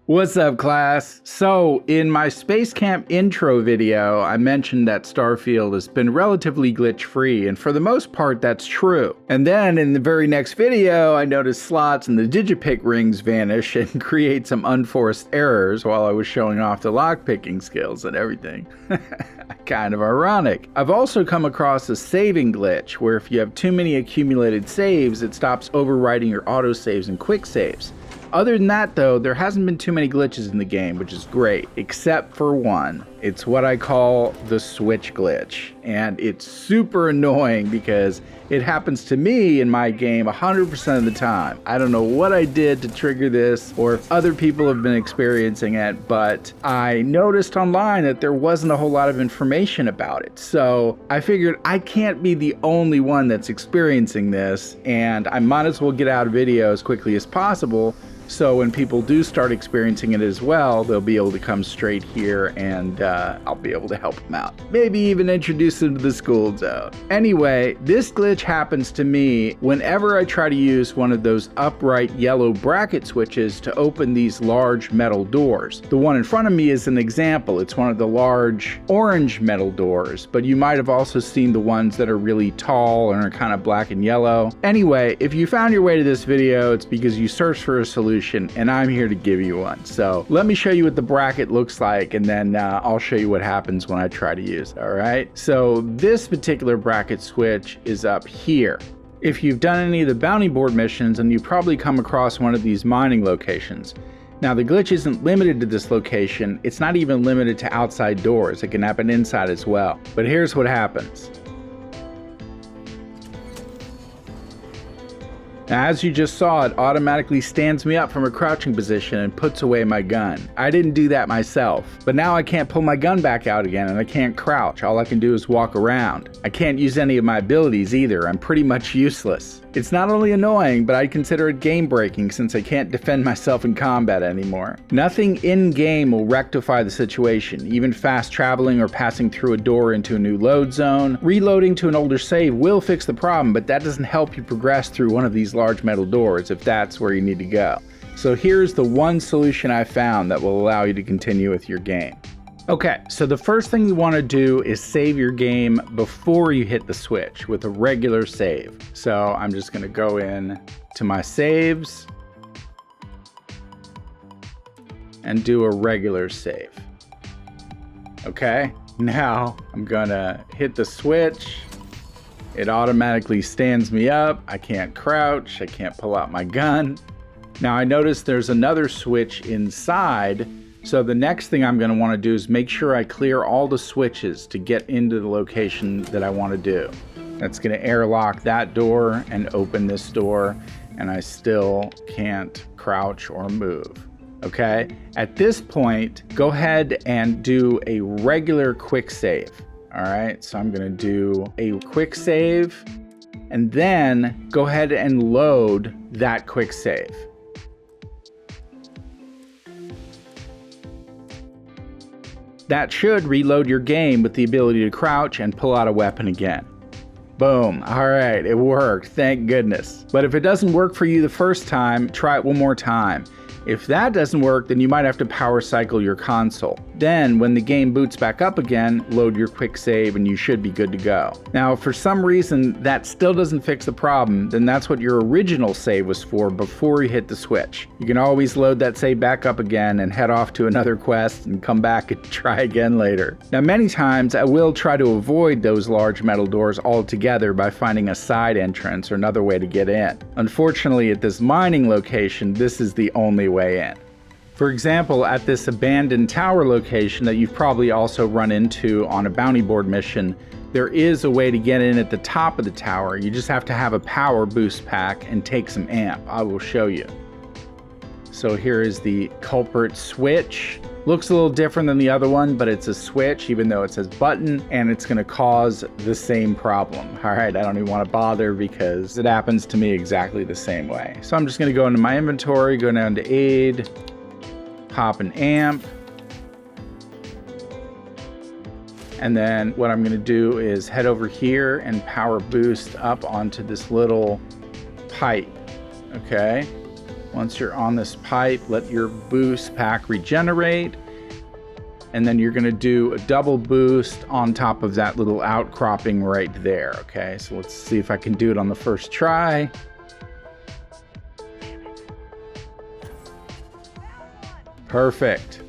What's up, class? So, in my Space Camp intro video, I mentioned that Starfield has been relatively glitch-free, and for the most part, that's true. And then, in the very next video, I noticed slots and the digipick rings vanish and create some unforced errors while I was showing off the lockpicking skills and everything. Kind of ironic. I've also come across a saving glitch, where if you have too many accumulated saves, it stops overwriting your autosaves and quick saves. Other than that though, there hasn't been too many glitches in the game, which is great, except for one. It's what I call the switch glitch, and it's super annoying because it happens to me in my game 100% of the time. I don't know what I did to trigger this or if other people have been experiencing it, but I noticed online that there wasn't a whole lot of information about it. So I figured I can't be the only one that's experiencing this, and I might as well get out a video as quickly as possible. So when people do start experiencing it as well, they'll be able to come straight here and I'll be able to help them out. Maybe even introduce them to the Skooled zone. Anyway, this glitch happens to me whenever I try to use one of those upright yellow bracket switches to open these large metal doors. The one in front of me is an example. It's one of the large orange metal doors, but you might have also seen the ones that are really tall and are kind of black and yellow. Anyway, if you found your way to this video, it's because you searched for a solution, and I'm here to give you one. So let me show you what the bracket looks like, and then I'll show you what happens when I try to use it. All right, so this particular bracket switch is up here. If you've done any of the bounty board missions, and you probably come across one of these mining locations. Now the glitch isn't limited to this location. It's not even limited to outside doors. It can happen inside as well. But here's what happens. Now, as you just saw, it automatically stands me up from a crouching position and puts away my gun. I didn't do that myself, but now I can't pull my gun back out again and I can't crouch. All I can do is walk around. I can't use any of my abilities either. I'm pretty much useless. It's not only annoying, but I'd consider it game breaking since I can't defend myself in combat anymore. Nothing in game will rectify the situation. Even fast traveling or passing through a door into a new load zone. Reloading to an older save will fix the problem, but that doesn't help you progress through one of these large metal doors if that's where you need to go. So here's the one solution I found that will allow you to continue with your game. Okay, so the first thing you want to do is save your game before you hit the switch with a regular save. So I'm just going to go in to my saves and do a regular save. Okay, now I'm gonna hit the switch. It automatically stands me up. I can't crouch. I can't pull out my gun. Now I notice there's another switch inside. So the next thing I'm going to want to do is make sure I clear all the switches to get into the location that I want to do. That's going to airlock that door and open this door, and I still can't crouch or move. Okay, at this point, go ahead and do a regular quick save. All right, so I'm going to do a quick save, and then go ahead and load that quick save. That should reload your game with the ability to crouch and pull out a weapon again. Boom. All right, it worked. Thank goodness. But if it doesn't work for you the first time, try it one more time. If that doesn't work, then you might have to power cycle your console. Then, when the game boots back up again, load your quick save and you should be good to go. Now, if for some reason that still doesn't fix the problem, then that's what your original save was for before you hit the switch. You can always load that save back up again and head off to another quest and come back and try again later. Now, many times I will try to avoid those large metal doors altogether by finding a side entrance or another way to get in. Unfortunately, at this mining location, this is the only way in. For example, at this abandoned tower location that you've probably also run into on a bounty board mission, there is a way to get in at the top of the tower. You just have to have a power boost pack and take some amp. I will show you. So here is the culprit switch. Looks a little different than the other one, but it's a switch even though it says button, and it's going to cause the same problem. All right, I don't even want to bother because it happens to me exactly the same way. So I'm just going to go into my inventory, go down to aid, pop an amp, and then what I'm going to do is head over here and power boost up onto this little pipe. Okay, Once you're on this pipe, let your boost pack regenerate. And then you're gonna do a double boost on top of that little outcropping right there, okay? So let's see if I can do it on the first try. Perfect.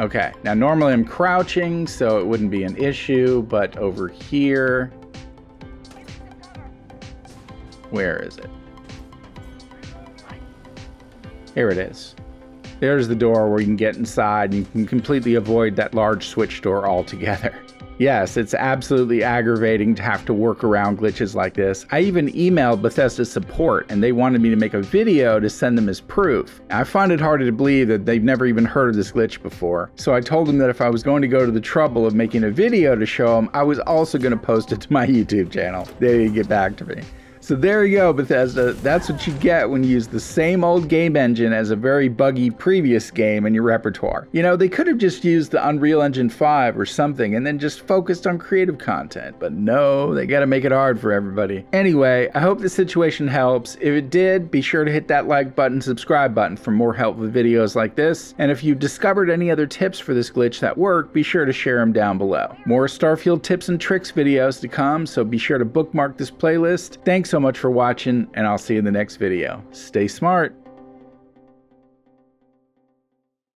Okay, now normally I'm crouching, so it wouldn't be an issue, but over here, where is it? Here it is. There's the door where you can get inside and you can completely avoid that large switch door altogether. Yes, it's absolutely aggravating to have to work around glitches like this. I even emailed Bethesda support and they wanted me to make a video to send them as proof. I find it hard to believe that they've never even heard of this glitch before. So I told them that if I was going to go to the trouble of making a video to show them, I was also going to post it to my YouTube channel. They didn't get back to me. So there you go, Bethesda. That's what you get when you use the same old game engine as a very buggy previous game in your repertoire. You know, they could have just used the Unreal Engine 5 or something and then just focused on creative content. But no, they gotta make it hard for everybody. Anyway, I hope this situation helps. If it did, be sure to hit that like button, subscribe button for more helpful videos like this. And if you discovered any other tips for this glitch that work, be sure to share them down below. More Starfield tips and tricks videos to come, so be sure to bookmark this playlist. Thanks so much for watching, and I'll see you in the next video. Stay smart.